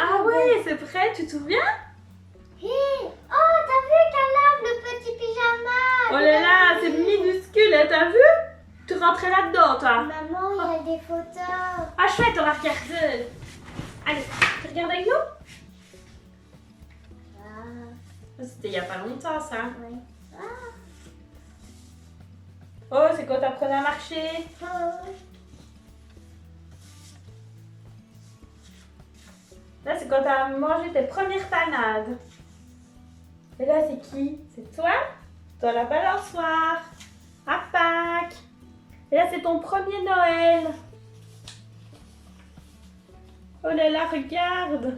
Ah ouais, c'est vrai, tu te souviens? Hé, oh, t'as vu Caleb, le petit pyjama? Oh là là, c'est minuscule, hein, t'as vu? Tu rentrais là-dedans, toi. Maman, il y a des photos. Ah chouette, on va regarder. Allez, tu regardes avec nous? Ah, C'était il y a pas longtemps, ça. ouais. Ah, Oh, c'est quand t'apprenais à marcher. oh. Là, c'est quand t'as mangé tes premières panades. Et là, c'est qui? C'est toi? Dans la balançoire. À Pâques. Et là, c'est ton premier Noël. Oh là là, regarde.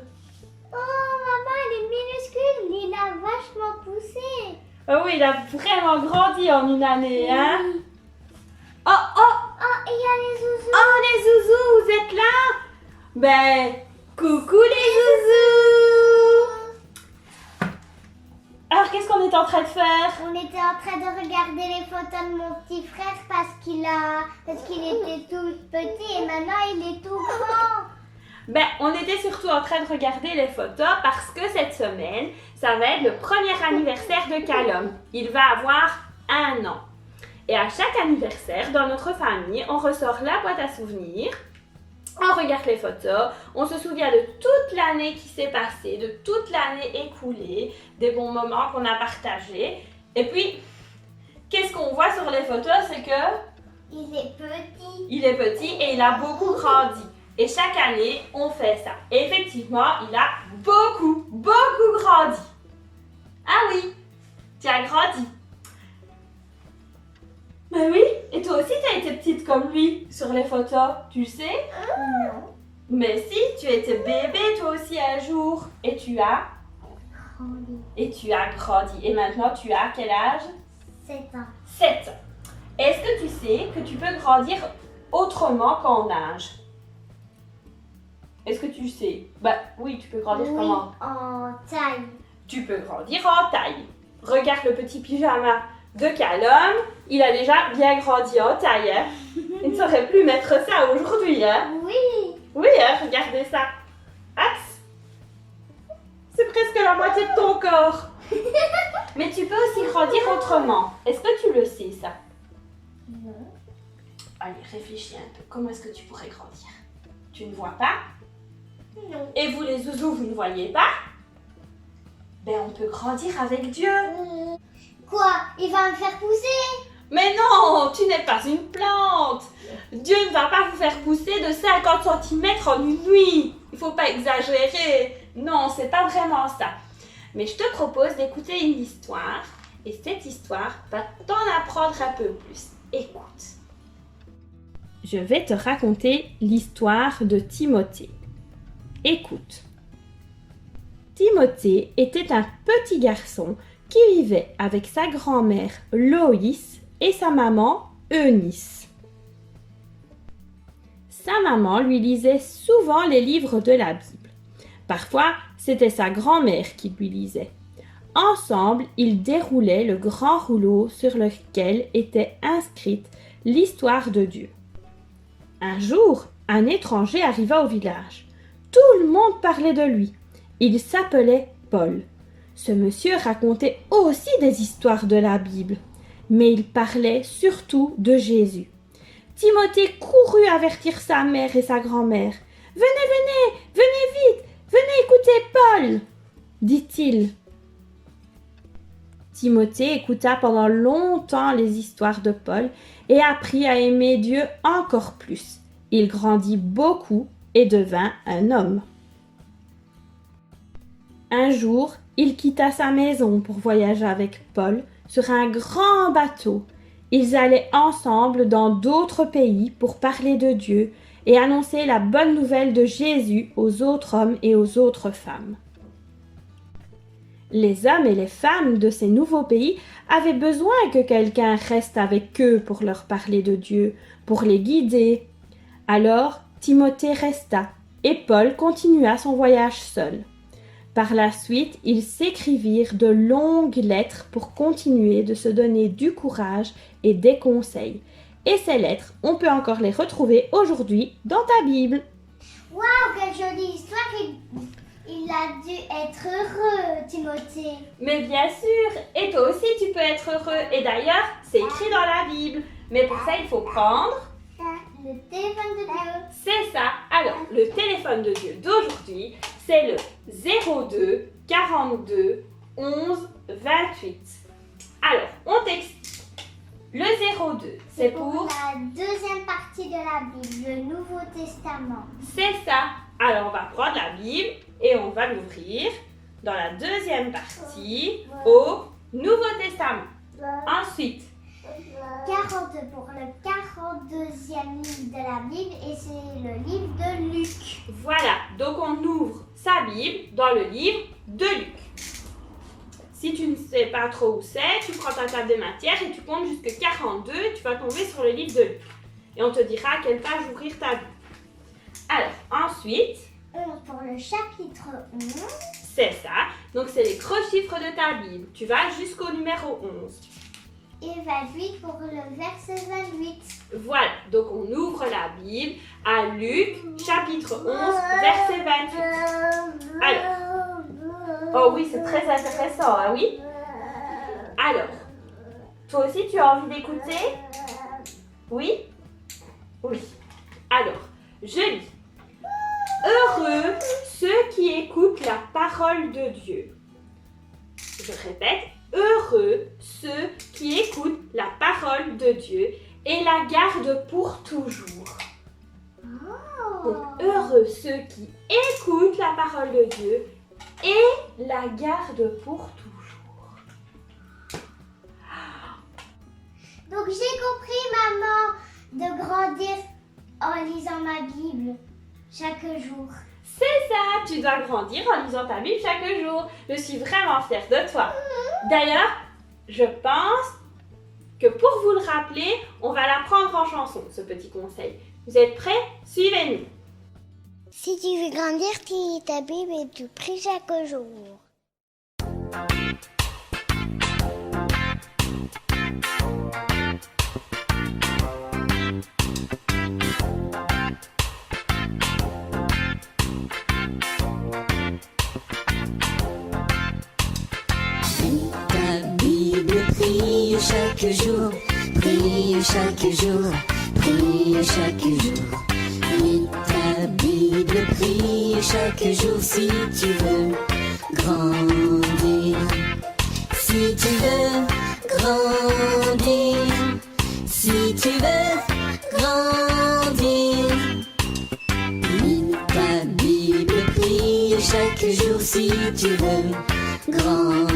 Oh, maman, il est minuscule. Il a vachement poussé. Oh oui, il a vraiment grandi en une année, hein? Oui. Oh, oh, Oh, et il y a les zouzous. oh, les zouzous, vous êtes là? Ben, coucou les zouzous! Alors, qu'est-ce qu'on est en train de faire? On était en train de regarder les photos de mon petit frère parce qu'il était tout petit et maintenant il est tout grand. Ben, on était surtout en train de regarder les photos parce que cette semaine, ça va être le premier anniversaire de Callum. Il va avoir 1 an. Et à chaque anniversaire, dans notre famille, on ressort la boîte à souvenirs, on regarde les photos, on se souvient de toute l'année qui s'est passée, de toute l'année écoulée, des bons moments qu'on a partagés. Et puis, qu'est-ce qu'on voit sur les photos, c'est que Il est petit. il est petit et il a beaucoup grandi. Et chaque année, on fait ça. Et effectivement, il a beaucoup grandi. Ah oui, tu as grandi. Mais oui, et toi aussi, tu as été petite comme lui sur les photos, tu le sais? Non. Mais si, tu étais bébé toi aussi un jour. Et tu as grandi. Et maintenant, tu as quel âge? 7 ans. 7 ans. Est-ce que tu sais que tu peux grandir autrement qu'en âge? Est-ce que tu sais? Bah oui, tu peux grandir Oui, comment? en taille. Tu peux grandir en taille. Regarde le petit pyjama de Callum. Il a déjà bien grandi en taille. Hein? Il ne saurait plus mettre ça aujourd'hui. Hein? Oui. Oui, hein, regardez ça. Axe. C'est presque la moitié de ton corps. Mais tu peux aussi grandir autrement. Est-ce que tu le sais, ça? Non. Allez, réfléchis un peu. Comment est-ce que tu pourrais grandir? Tu ne vois pas? Non. Et vous, les zouzous, vous ne voyez pas? Ben, on peut grandir avec Dieu. Quoi? Il va me faire pousser? Mais non, tu n'es pas une plante. Dieu ne va pas vous faire pousser de 50 cm en une nuit. Il faut pas exagérer. Non, c'est pas vraiment ça. Mais je te propose d'écouter une histoire. Et cette histoire va t'en apprendre un peu plus. Écoute. Je vais te raconter l'histoire de Timothée. Écoute. Timothée était un petit garçon qui vivait avec sa grand-mère Loïs et sa maman Eunice. Sa maman lui lisait souvent les livres de la Bible. Parfois, c'était sa grand-mère qui lui lisait. Ensemble, ils déroulaient le grand rouleau sur lequel était inscrite l'histoire de Dieu. Un jour, un étranger arriva au village. Tout le monde parlait de lui. Il s'appelait Paul. Ce monsieur racontait aussi des histoires de la Bible, mais il parlait surtout de Jésus. Timothée courut avertir sa mère et sa grand-mère. « Venez vite, venez écouter Paul !» dit-il. Timothée écouta pendant longtemps les histoires de Paul et apprit à aimer Dieu encore plus. Il grandit beaucoup et devint un homme. Un jour, il quitta sa maison pour voyager avec Paul sur un grand bateau. Ils allaient ensemble dans d'autres pays pour parler de Dieu et annoncer la bonne nouvelle de Jésus aux autres hommes et aux autres femmes. Les hommes et les femmes de ces nouveaux pays avaient besoin que quelqu'un reste avec eux pour leur parler de Dieu, pour les guider. Alors, Timothée resta et Paul continua son voyage seul. Par la suite, ils s'écrivirent de longues lettres pour continuer de se donner du courage et des conseils. Et ces lettres, on peut encore les retrouver aujourd'hui dans ta Bible. Waouh, quelle jolie histoire! Il a dû être heureux, Timothée. Mais bien sûr, et toi aussi tu peux être heureux. Et d'ailleurs, c'est écrit dans la Bible. Mais pour ça, il faut prendre le téléphone de Dieu. C'est ça. Alors, le téléphone de Dieu d'aujourd'hui, c'est le 02 42 11 28. Alors, on t'explique. Le 02, c'est pour la deuxième partie de la Bible, le Nouveau Testament. C'est ça. Alors, on va prendre la Bible et on va l'ouvrir dans la deuxième partie au Nouveau Testament. Ensuite, 42 pour le 42e livre de la Bible et c'est le livre de Luc. Voilà, donc on ouvre sa Bible dans le livre de Luc. Si tu ne sais pas trop où c'est, tu prends ta table de matière et tu comptes jusqu'à 42 et tu vas tomber sur le livre de Luc. Et on te dira à quelle page ouvrir ta Bible. Alors, ensuite, 11 pour le chapitre 11. C'est ça, donc c'est les gros chiffres de ta Bible. Tu vas jusqu'au numéro 11. Et 28 pour le verset 28. Voilà, donc on ouvre la Bible à Luc, chapitre 11, verset 28. Alors, oh oui, c'est très intéressant, hein, oui? Alors, toi aussi tu as envie d'écouter? Oui? Oui. Alors, je lis. Heureux ceux qui écoutent la parole de Dieu. Je répète. Heureux ceux qui écoutent la parole de Dieu et la gardent pour toujours. Donc, heureux ceux qui écoutent la parole de Dieu et la gardent pour toujours. Donc j'ai compris, maman, de grandir en lisant ma Bible chaque jour. C'est ça, tu dois grandir en lisant ta Bible chaque jour. Je suis vraiment fière de toi. D'ailleurs, je pense que pour vous le rappeler, on va l'apprendre en chanson, ce petit conseil. Vous êtes prêts? Suivez-nous. Si tu veux grandir, tu lis ta Bible et tu pries chaque jour. Chaque jour, prie chaque jour, prie chaque jour. Lis ta Bible, prie chaque jour si tu veux grandir. Si tu veux grandir, si tu veux grandir. Lis ta Bible, prie chaque jour si tu veux grandir.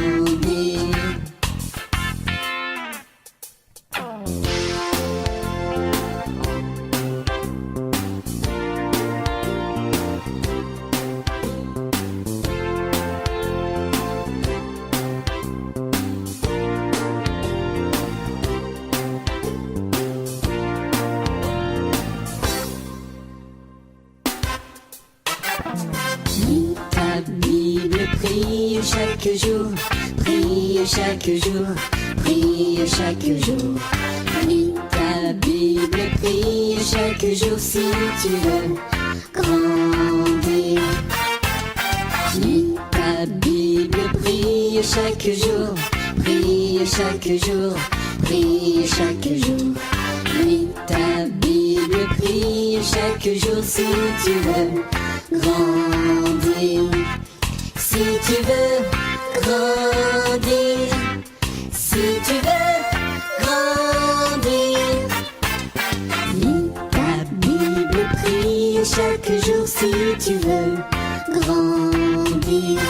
Prie chaque jour, prie chaque jour, prie chaque jour. Lis ta Bible, prie chaque jour si tu veux grandir. Lis ta Bible, prie chaque jour, prie chaque jour, prie chaque jour. Lis ta Bible, prie chaque jour si tu veux grandir. Si tu veux grandir, si tu veux grandir, lis ta Bible, prie chaque jour si tu veux grandir.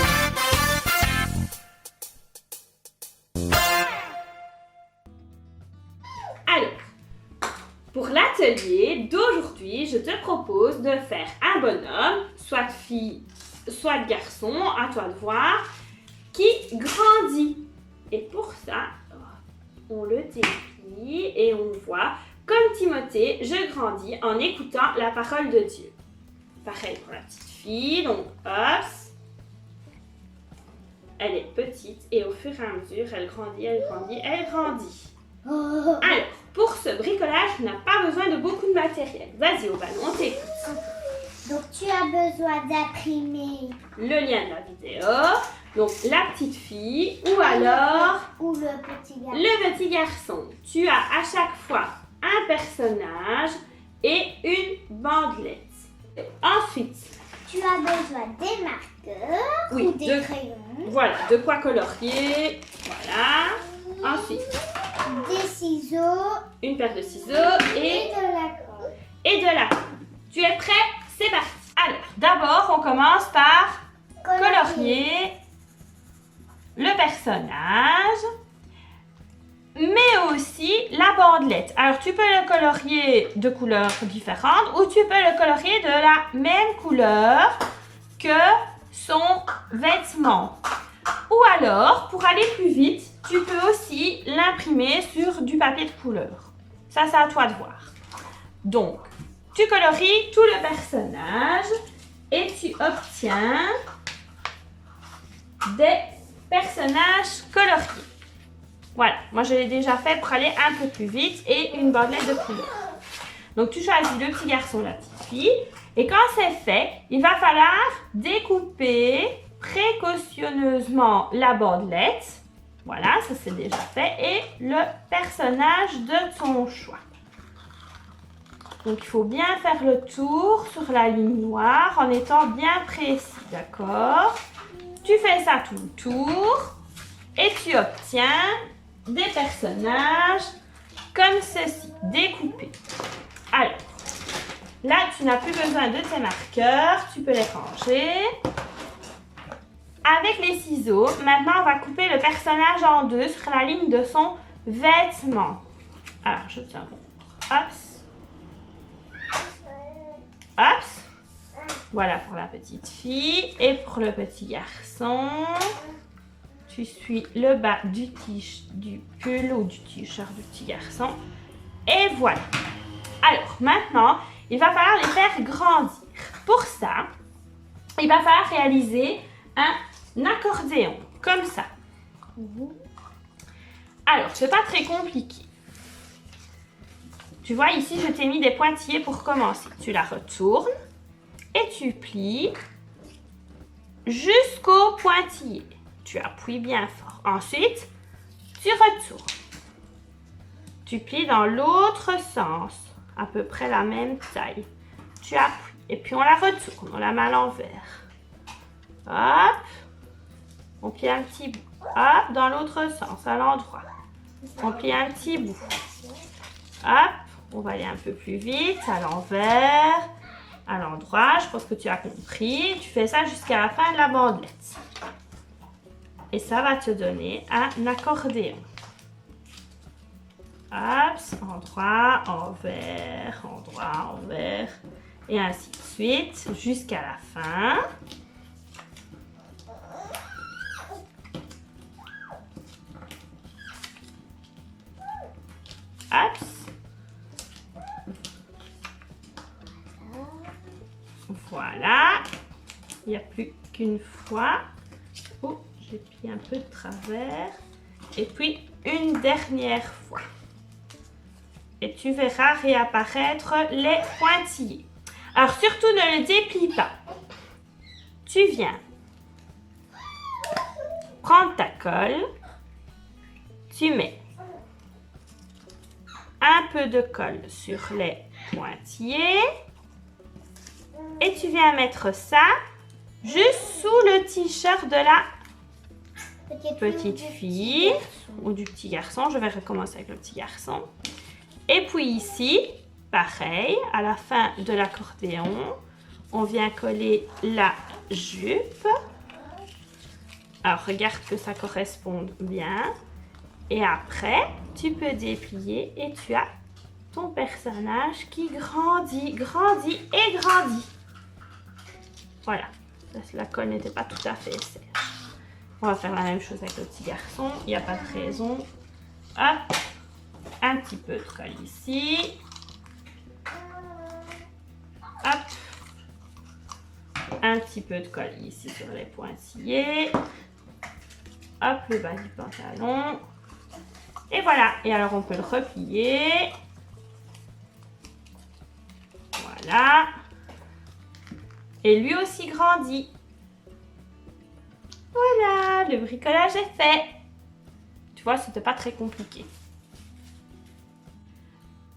Alors, pour l'atelier d'aujourd'hui, je te propose de faire un bonhomme, soit fille, soit garçon, à toi de voir, qui grandit. Et pour ça, on le déplie et on voit, comme Timothée, je grandis en écoutant la parole de Dieu. Pareil pour la petite fille, donc hop. elle est petite et au fur et à mesure, elle grandit, elle grandit, elle grandit. Oh. Alors, pour ce bricolage, tu n'as pas besoin de beaucoup de matériel. Vas-y, Aubane, on t'écoute. Donc tu as besoin d'imprimer Le lien de la vidéo, donc la petite fille ou alors ou le petit garçon. le petit garçon. Tu as à chaque fois un personnage et une bandelette. Ensuite, Tu as besoin des marqueurs Oui, ou des de- crayons, voilà, de quoi colorier. Voilà. Ensuite, des ciseaux une paire de ciseaux et de la colle. et de la colle. Tu es prêt? C'est parti. Alors, d'abord, on commence par colorier le personnage, mais aussi la bandelette. Alors, tu peux le colorier de couleurs différentes ou tu peux le colorier de la même couleur que son vêtement. Ou alors, pour aller plus vite, tu peux aussi l'imprimer sur du papier de couleur. Ça, c'est à toi de voir. Donc, tu colories tout le personnage et tu obtiens des personnages coloriés. Voilà, moi je l'ai déjà fait pour aller un peu plus vite et une bandelette de couleur. Donc tu choisis le petit garçon, la petite fille et quand c'est fait, il va falloir découper précautionneusement la bandelette. Voilà, ça c'est déjà fait et le personnage de ton choix. Donc il faut bien faire le tour sur la ligne noire en étant bien précis, d'accord? Tu fais ça tout le tour et tu obtiens des personnages comme ceci, découpés. Alors, là tu n'as plus besoin de tes marqueurs, tu peux les ranger. Avec les ciseaux, maintenant on va couper le personnage en deux sur la ligne de son vêtement. Alors je tiens bon. Hop. Hop. Voilà pour la petite fille et pour le petit garçon. Tu suis le bas du pull ou du t-shirt du petit garçon. Et voilà. Alors maintenant, il va falloir les faire grandir. Pour ça, il va falloir réaliser un accordéon comme ça. Alors, c'est pas très compliqué. Tu vois ici, je t'ai mis des pointillés pour commencer. Tu la retournes et tu plies jusqu'au pointillé. Tu appuies bien fort. Ensuite, tu retournes. Tu plies dans l'autre sens, à peu près la même taille. Tu appuies et puis on la retourne, on la met à l'envers. Hop, on plie un petit bout. Hop, dans l'autre sens, à l'endroit. On plie un petit bout. Hop, on va aller un peu plus vite, à l'envers, à l'endroit. Je pense que tu as compris. Tu fais ça jusqu'à la fin de la bandelette. Et ça va te donner un accordéon. Hop, endroit, envers, endroit, envers. Et ainsi de suite jusqu'à la fin. Hop. Voilà. Il n'y a plus qu'une fois. Oh, j'ai pris un peu de travers. Et puis une dernière fois. Et tu verras réapparaître les pointillés. Alors surtout ne le déplie pas. Tu viens prendre ta colle. Tu mets un peu de colle sur les pointillés. Et tu viens mettre ça juste sous le t-shirt de la petite fille ou du petit garçon. Je vais recommencer avec le petit garçon. Et puis ici, pareil, à la fin de l'accordéon, on vient coller la jupe. Alors regarde que ça corresponde bien. Et après, tu peux déplier et tu as ton personnage qui grandit, grandit et grandit. Voilà, la colle n'était pas tout à fait sèche. On va faire la même chose avec le petit garçon, il n'y a pas de raison. Hop, un petit peu de colle ici. Hop, un petit peu de colle ici sur les pointillés. hop, le bas du pantalon. Et voilà. Et alors, on peut le replier. Voilà. Et lui aussi grandit. Voilà, le bricolage est fait. Tu vois, c'était pas très compliqué.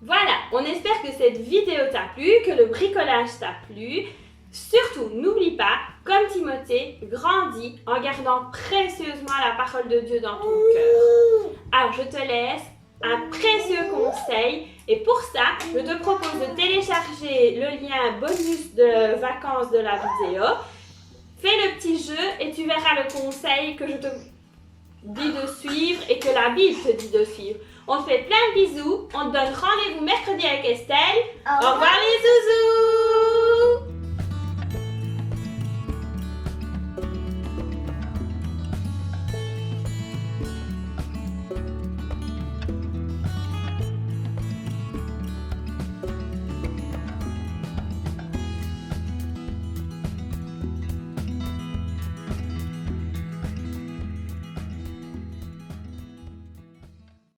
Voilà, on espère que cette vidéo t'a plu, que le bricolage t'a plu. Surtout, n'oublie pas, comme Timothée, grandis en gardant précieusement la parole de Dieu dans ton cœur. Alors, je te laisse un précieux conseil. Et pour ça, je te propose de télécharger le lien bonus de vacances de la vidéo. Fais le petit jeu et tu verras le conseil que je te dis de suivre et que la Bible te dit de suivre. On te fait plein de bisous. On te donne rendez-vous mercredi avec Estelle. Au revoir les zouzous!